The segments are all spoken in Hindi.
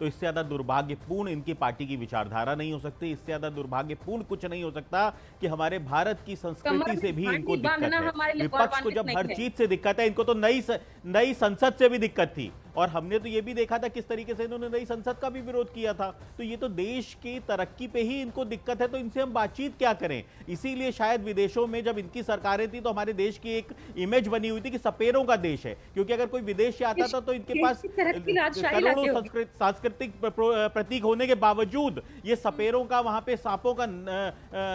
तो इससे ज्यादा दुर्भाग्यपूर्ण इनकी पार्टी की विचारधारा नहीं हो सकती, इससे ज्यादा दुर्भाग्यपूर्ण कुछ नहीं हो सकता कि हमारे भारत की संस्कृति से भी इनको दिक्कत है। विपक्ष को जब हर चीज से दिक्कत है, इनको तो नई संसद से भी दिक्कत थी, और हमने तो ये भी देखा था किस तरीके से इन्होंने नई संसद का भी विरोध किया था। तो ये तो देश की तरक्की पे ही इनको दिक्कत है, तो इनसे हम बातचीत क्या करें। इसीलिए शायद विदेशों में जब इनकी सरकारें थी तो हमारे देश की एक इमेज बनी हुई थी कि सपेरों का देश है, क्योंकि अगर कोई विदेश से आता था तो इनके पास करोड़ों सांस्कृतिक प्रतीक होने के बावजूद ये सपेरों का, वहां पे सांपों का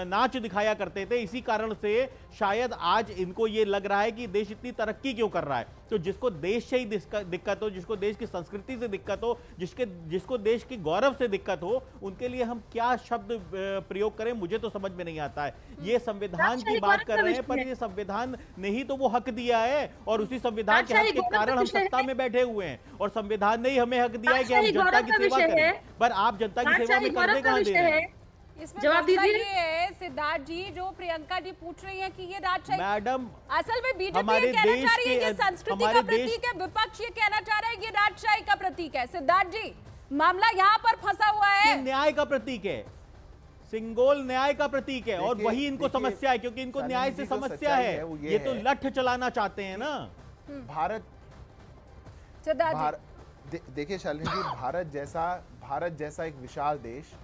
नाच दिखाया करते थे। इसी कारण से शायद आज इनको ये लग रहा है कि देश इतनी तरक्की क्यों कर रहा है। तो जिसको देश से ही दिक्कत हो, जिसको देश की संस्कृति से दिक्कत हो, जिसको देश की गौरव से दिक्कत हो, उनके लिए हम क्या शब्द प्रयोग करें, मुझे तो समझ में नहीं आता है। ये संविधान की बात कर रहे हैं, पर ये संविधान ने ही तो वो हक दिया है, और उसी संविधान के हक के कारण हम सत्ता में बैठे हुए हैं, और संविधान ने ही हमें हक दिया है कि हम जनता की सेवा करें। पर आप जनता की सेवा में करने कहां दे रहे हैं? इसमें जवाब दीजिए सिद्धार्थ जी। जो प्रियंका जी पूछ रही हैं कि ये राजशाही, मैडम असल में बीजेपी ये कहना चाह रही है कि संस्कृति का प्रतीक है, विपक्ष ये कहना चाह रहा है कि राजशाही का प्रतीक है। सिद्धार्थ जी, मामला यहाँ पर फंसा हुआ है, न्याय का प्रतीक है, सिंगोल न्याय का प्रतीक है, और वही इनको समस्या है, क्योंकि इनको न्याय से समस्या है। ये तो लठ चलाना चाहते हैं ना भारत। देखिए शालिनी जी, भारत जैसा एक विशाल देश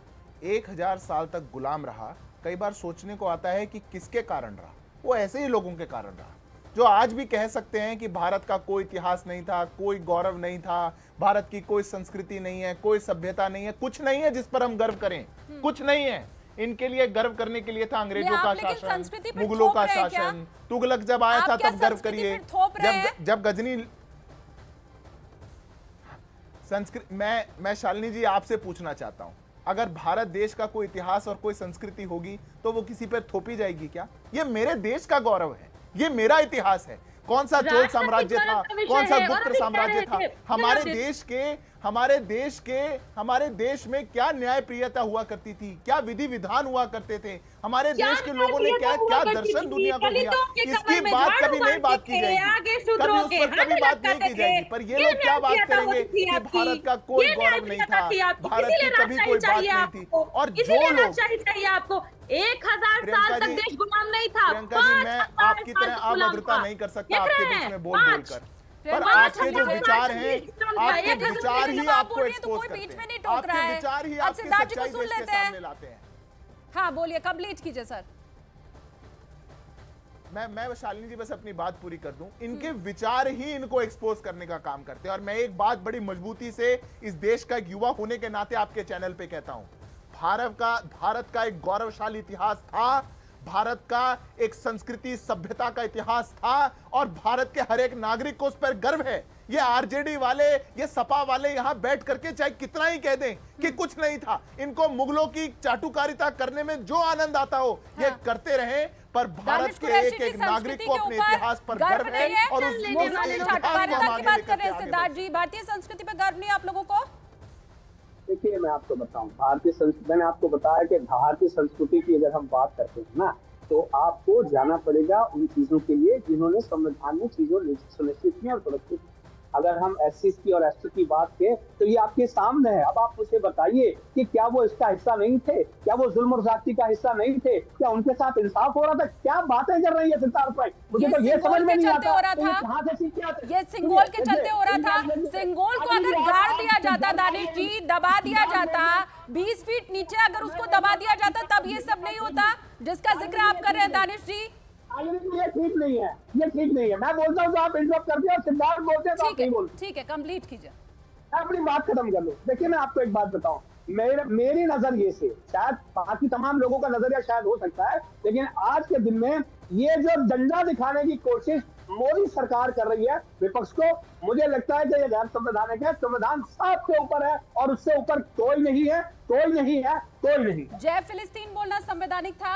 1000 साल तक गुलाम रहा। कई बार सोचने को आता है कि किसके कारण रहा। वो ऐसे ही लोगों के कारण रहा जो आज भी कह सकते हैं कि भारत का कोई इतिहास नहीं था, कोई गौरव नहीं था, भारत की कोई संस्कृति नहीं है, कोई सभ्यता नहीं है, कुछ नहीं है जिस पर हम गर्व करें, कुछ नहीं है। इनके लिए गर्व करने के लिए था अंग्रेजों का शासन, मुगलों का शासन, तुगलक जब आया था तब गर्व करिए। जब गजनी संस्कृति, मैं शालिनी जी आपसे पूछना चाहता हूं, अगर भारत देश का कोई इतिहास और कोई संस्कृति होगी तो वो किसी पर थोपी जाएगी क्या? ये मेरे देश का गौरव है, ये मेरा इतिहास है। कौन सा चोल साम्राज्य था, कौन सा गुप्त साम्राज्य था, हमारे देश में क्या न्यायप्रियता हुआ करती थी, क्या विधि विधान हुआ करते थे, हमारे देश के लोगों ने क्या दर्शन दुनिया को दिया, इसकी बात कभी नहीं बात की जाएगी, कभी उस पर कभी बात नहीं की जाएगी। पर ये लोग क्या बात करेंगे कि भारत का कोई गौरव नहीं था, भारत की कभी कोई बात नहीं थी। और जो लोग चाहिए आपको 1000 साल तक देश गुलाम नहीं था। प्रियंका जी, मैं आपकी तरह अभद्रता नहीं कर सकता आपके बीच में बोल बोलकर, पर आपके जो विचार हैं, आपके विचार ही आपको एक्सपोज करते हैं, आपके विचार ही आपकी सच्चाई देश के सामने लाते हैं। हाँ बोलिए, कंप्लीट कीजिए सर। मैं शालिनी जी बस अपनी बात पूरी कर दूं। इनके विचार ही इनको एक्सपोज करने का काम करते हैं। और मैं एक बात बड़ी मजबूती से इस देश का एक युवा होने के नाते आपके चैनल पे कहता हूं, भारत का एक गौरवशाली इतिहास था, भारत का एक संस्कृति सभ्यता का इतिहास था, और भारत के हर एक नागरिक को उस पर गर्व है। ये आरजेडी वाले, ये सपा वाले यहां बैठ करके चाहे कितना ही कह दें कि कुछ नहीं था, इनको मुगलों की चाटुकारिता करने में जो आनंद आता हो ये करते रहे, पर भारत के एक नागरिक को अपने इतिहास पर गर्व है। और उस चाटुकारिता की बात कर रहे हैं सिद्धार्थ जी, भारतीय संस्कृति पर गर्व नहीं आप लोगों को? देखिए, मैं आपको बताऊं, मैंने आपको बताया कि भारतीय संस्कृति की अगर हम बात करते हैं ना, तो आपको जाना पड़ेगा उन चीजों के लिए जिन्होंने संविधान में चीजों सुनिश्चित की और सुरक्षित। अगर हम एससी की और एसटी की बात करें तो ये आपके सामने है। अब आप मुझे बताइए कि क्या वो इसका हिस्सा नहीं थे, क्या वो जुल्म और ज्यादती का हिस्सा नहीं थे, क्या उनके साथ इंसाफ हो रहा था? क्या बातें कर रही है सिद्धार्थ भाई, मुझे तो ये समझ में नहीं आता। ये सिंगोल के चलते हो रहा था। सिंगोल को अगर गाड़ दिया जाता दानिश जी, दबा दिया जाता 20 फीट नीचे, अगर उसको दबा दिया जाता तब ये सब नहीं होता जिसका जिक्र आप कर रहे हैं दानिश जी। ये ठीक नहीं है, ये ठीक नहीं है। मैं बोलता हूँ तो आप इंटरप्ट करते हैं, सिद्धार्थ बोलते हैं तो आप नहीं बोलते। ठीक है, कंप्लीट कीजिए। मैं अपनी बात खत्म कर लूं। देखिए, मैं आपको एक बात बताऊं, मेरी नजरिए से, शायद बाकी तमाम लोगों का नजरिया शायद हो सकता है, लेकिन आज के दिन में ये जो डंडा दिखाने की कोशिश मोदी सरकार कर रही है विपक्ष को, मुझे लगता है कि ये गैर संवैधानिक है। संविधान सबके ऊपर है और उससे ऊपर कोई नहीं है, कोई नहीं है, कोई नहीं। जय फिलिस्तीन बोलना संवैधानिक था?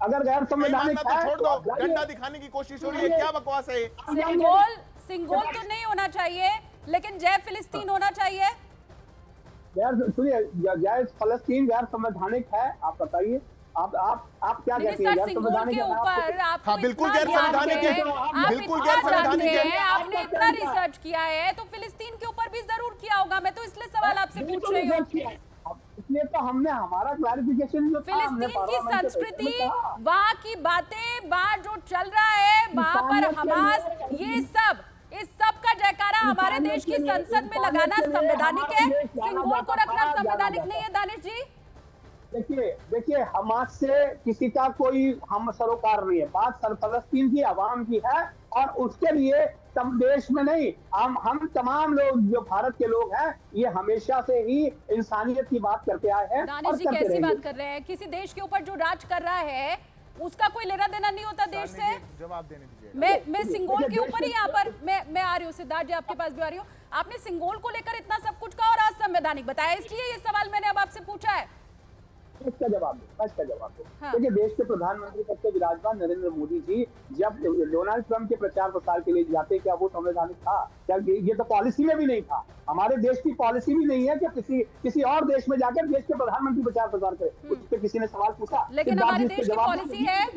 अगर गैर संवैधानिक है छोड़ दो, डंडा दिखाने की कोशिश हो रही है, क्या बकवास है? सिंगोल तो नहीं होना चाहिए, लेकिन जय फिलिस्तीन होना चाहिए। सुनिए, जय फिलिस्तीन गैर संवैधानिक है, आप बताइए। आप क्या कहते हैं? सिंगोल के ऊपर आप बिल्कुल गैर संवैधानिक है, बिल्कुल गैर संवैधानिक है। आपने इतना रिसर्च किया है तो फिलिस्तीन के ऊपर भी जरूर किया होगा। मैं तो इसलिए सवाल आपसे पूछ रही हूँ। इसलिए तो हमने हमारा क्लैरिफिकेशन जो फिलिस्तीन की संस्कृति, वहाँ की बातें, वहाँ जो चल रहा है, वहाँ पर हमास, ये सब, इस सब का जयकारा हमारे देश की संसद में लगाना संवैधानिक है? सिंगोल को रखना संवैधानिक नहीं है दानिश जी? देखिए हमास से किसी का कोई हम सरोकार नहीं है। बात फलस्तीन की आवाम की है और उसके लिए देश में नहीं, हम तमाम लोग जो भारत के लोग हैं ये हमेशा से ही इंसानियत की बात करते आए हैं। दानिश जी कैसी बात कर रहे हैं? किसी देश के ऊपर जो राज कर रहा है उसका कोई लेना देना नहीं होता देश से? जवाब देने दीजिए। मैं सिंगोल के ऊपर ही यहाँ पर मैं आ रही हूँ, सिद्धार्थ जी आपके पास भी आ रही हूँ। आपने सिंगोल को लेकर इतना सब कुछ कहा और असंवैधानिक बताया, इसलिए ये सवाल मैंने अब आपसे पूछा है। इसका जवाब दो। देखिए देश के प्रधानमंत्री पद पे विराजमान नरेंद्र मोदी जी जब डोनाल्ड ट्रंप के प्रचार प्रसार के लिए जाते, क्या वो संवैधानिक था? क्या ये तो पॉलिसी में भी नहीं था। हमारे देश की पॉलिसी भी नहीं है कि किसी और देश में जाकर देश के प्रधानमंत्री प्रचार प्रसार करे। उस पर किसी ने सवाल पूछा? लेकिन हमारे देश की पॉलिसी है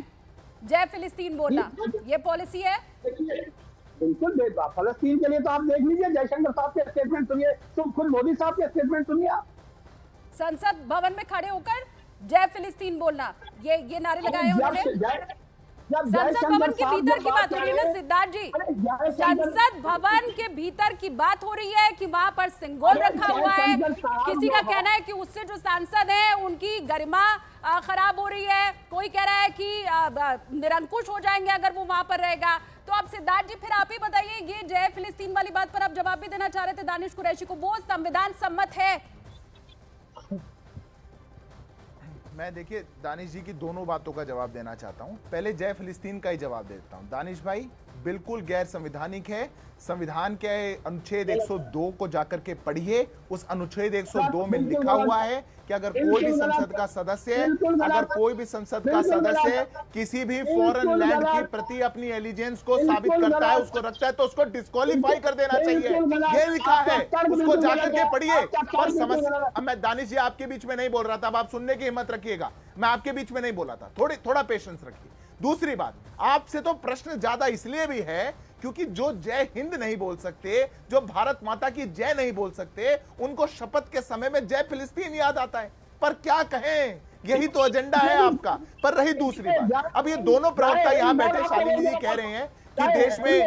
जय फिलिस्तीन बोलना, ये पॉलिसी है। बिल्कुल फलस्तीन के लिए तो आप देख लीजिए, जयशंकर साहब के स्टेटमेंट सुनिए, तुम खुद मोदी साहब के स्टेटमेंट सुनिए। आप संसद भवन में खड़े होकर जय फिलिस्तीन बोलना, ये नारे लगाए उन्होंने। संसद भवन के भीतर की बात हो रही है ना सिद्धार्थ जी? संसद भवन के भीतर की बात हो रही है कि वहां पर सिंगोल रखा हुआ है। किसी का कहना है कि उससे जो सांसद हैं उनकी गरिमा खराब हो रही है, कोई कह रहा है कि निरंकुश हो जाएंगे अगर वो वहां पर रहेगा। तो आप सिद्धार्थ जी फिर आप ही बताइए, ये जय फिलिस्तीन वाली बात पर आप जवाब भी देना चाह रहे थे दानिश कुरैशी को, वो संविधान सम्मत है? मैं देखिए दानिश जी की दोनों बातों का जवाब देना चाहता हूं। पहले जय फिलिस्तीन का ही जवाब देता हूं। दानिश भाई बिल्कुल गैर संवैधानिक है। संविधान के अनुच्छेद 102 को जाकर के पढ़िए। उस अनुच्छेद 102 में लिखा हुआ है कि अगर कोई भी संसद का सदस्य किसी भी फॉरेन लैंड के प्रति अपनी एलिजेंस को साबित करता है, उसको रखता है, तो उसको डिस्क्वालीफाई कर देना चाहिए। ये लिखा है, उसको जाकर के पढ़िए। और समस्या, अब मैं दानिश जी आपके बीच में नहीं बोल रहा था, अब आप सुनने की हिम्मत रखिएगा। मैं आपके बीच में नहीं बोला था, थोड़ा पेशेंस रखिए। दूसरी बात, आपसे तो प्रश्न ज्यादा इसलिए भी है क्योंकि जो जय हिंद नहीं बोल सकते, जो भारत माता की जय नहीं बोल सकते, उनको शपथ के समय में जय फिलिस्तीन याद आता है। पर क्या कहें, यही तो एजेंडा है आपका। पर रही दूसरी बात, अब ये दोनों प्रवक्ता यहाँ बैठे शालिनी जी कह रहे हैं कि देश में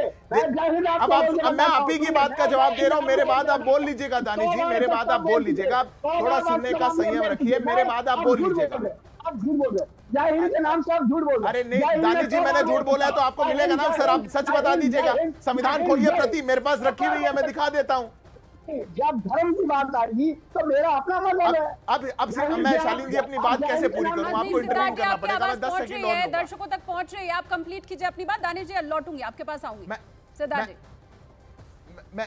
अब मैं आप ही की बात का जवाब दे रहा हूं। मेरे बाद आप बोल लीजिएगा दानिश जी, मेरे बाद आप बोल लीजिएगा। थोड़ा सुनने का संयम रखिए, मेरे बाद आप बोल लीजिएगा। आप झूठ बोल रहे हैं, जय हिंद के नाम से आप झूठ बोल रहे हैं। अरे नहीं दानिश जी, मैंने झूठ बोला है तो आपको मिलेगा ना सर। आप सच बता दीजिएगा। संविधान खोलिए, प्रति मेरे पास रखी हुई है, मैं दिखा देता हूँ। जब धर्म की बात आएगी तो मेरा अपना मतलब है। अब मैं शालीन जी अपनी बात कैसे पूरी करूं? आपको इंटरव्यू करना पड़ेगा। मैं 10 सेकंड और लूंगा। दर्शकों तक पहुंच रही है, आप कंप्लीट कीजिए अपनी बात। दानिश जी लौटूंगी, आपके पास आऊंगी। सिद्धार्थ जी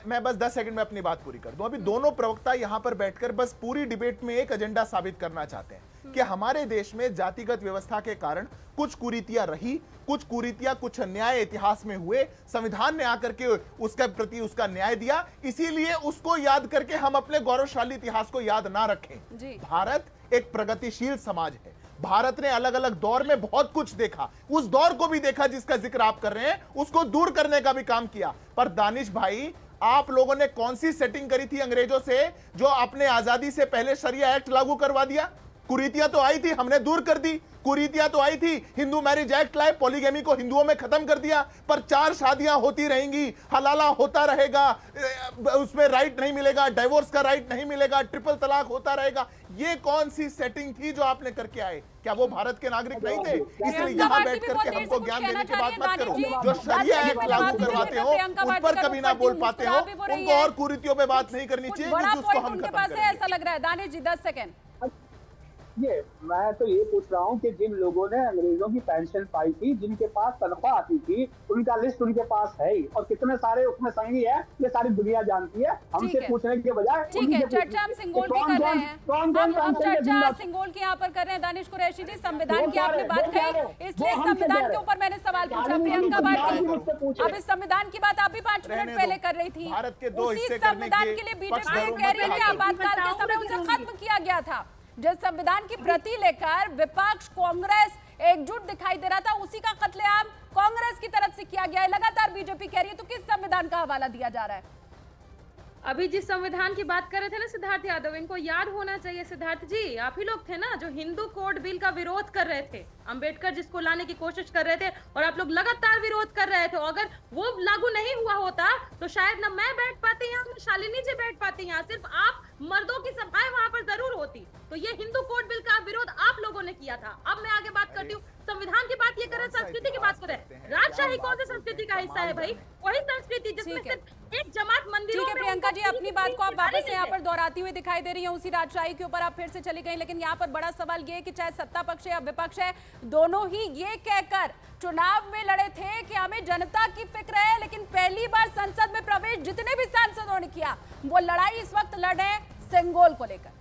मैं बस 10 सेकंड में अपनी बात पूरी कर दूं। अभी दोनों प्रवक्ता यहां पर बैठकर बस पूरी डिबेट में एक एजेंडा साबित करना चाहते हैं कि हमारे देश में जातिगत व्यवस्था के कारण कुछ कुरीतियां रही, कुछ कुरीतियां, कुछ अन्याय इतिहास में हुए। संविधान ने आकर के उसके प्रति उसका न्याय दिया, इसीलिए उसको याद करके हम अपने गौरवशाली इतिहास को याद ना रखें। भारत एक प्रगतिशील समाज है। भारत ने अलग अलग दौर में बहुत कुछ देखा, उस दौर को भी देखा जिसका जिक्र आप कर रहे हैं, उसको दूर करने का भी काम किया। पर दानिश भाई, आप लोगों ने कौन सी सेटिंग करी थी अंग्रेजों से जो आपने आजादी से पहले शरिया एक्ट लागू करवा दिया? कुरीतियां तो आई थी, हमने दूर कर दी। कुरीतियां तो आई थी, हिंदू मैरिज एक्ट लाए, पॉलीगैमी को हिंदुओं में खत्म कर दिया। पर 4 शादियां होती रहेंगी, हलाला होता रहेगा, उसमें राइट नहीं मिलेगा, डिवोर्स का राइट नहीं मिलेगा, ट्रिपल तलाक होता रहेगा। ये कौन सी सेटिंग थी जो आपने करके आए? क्या वो भारत के नागरिक नहीं थे? इसलिए यहां बैठ करके हमको ज्ञान देने की बात मत करो। जो शरिया एक्ट लागू करवाते हो उन पर कभी ना बोल पाते हो, उनको और कुरीतियों पे बात नहीं करनी चाहिए क्योंकि उसको हम खत्म करेंगे। ऐसा लग रहा है दानिश जी 10 सेकंड। ये मैं तो ये पूछ रहा हूँ कि जिन लोगों ने अंग्रेजों की पेंशन पाई थी, जिनके पास तनख्वाह आती थी, उनका लिस्ट उनके पास है ही, और कितने सारे उसमें संगी है, ये सारी दुनिया जानती है। हमसे पूछने के बजाय ठीक है, चर्चा हम सिंगोल की कर रहे हैं। हम चर्चा सिंगोल की यहाँ पर कर रहे हैं। दानिश कुरैशी जी, संविधान की आपने बात कही, इसलिए संविधान के ऊपर मैंने सवाल पूछा। प्रियंका भारती, अब इस संविधान की बात आप भी 5 मिनट पहले कर रही थी। भारत के 2 हिस्से संविधान के लिए बीजेपी कह रही है कि आपातकाल के समय उसे खत्म किया गया था। जिस संविधान की प्रति लेकर विपक्ष कांग्रेस एकजुट दिखाई दे रहा था, उसी का कत्लेआम कांग्रेस की तरफ से किया गया है। लगातार बीजेपी कह रही है, तो किस संविधान का हवाला दिया जा रहा है? अभी जिस संविधान की बात कर रहे थे ना सिद्धार्थ यादव, इनको याद होना चाहिए सिद्धार्थ जी, आप ही लोग थे ना जो हिंदू कोड बिल का विरोध कर रहे थे, अंबेडकर जिसको लाने की कोशिश कर रहे थे, और आप लोग लगातार विरोध कर रहे थे। अगर वो लागू नहीं हुआ होता तो शायद ना मैं बैठ पाती यहाँ, ना शालिनी जी बैठ पाती यहाँ, सिर्फ आप मर्दों की सभाएं वहां पर जरूर होती। तो ये हिंदू कोड बिल का विरोध आप लोगों ने किया था। अब मैं आगे बात करती हूँ, संविधान की बात ये करें, संस्कृति की बात करें। राजशाही कौन सी संस्कृति का हिस्सा है भाई? वही संस्कृति जिसमें सिर्फ एक जमात मंदिरों में। प्रियंका जी, अपनी बात को आप वापस यहाँ पर दोहराती हुई दिखाई दे रही हैं, उसी राजशाही के ऊपर आप फिर से चली गई। लेकिन यहाँ पर बड़ा सवाल ये है कि चाहे सत्ता पक्ष है या विपक्ष है, दोनों ही ये कहकर चुनाव में लड़े थे कि हमें जनता की फिक्र है, लेकिन पहली बार संसद में प्रवेश जितने भी सांसदों ने किया, वो लड़ाई इस वक्त लड़ रहे हैं सेंगोल को लेकर।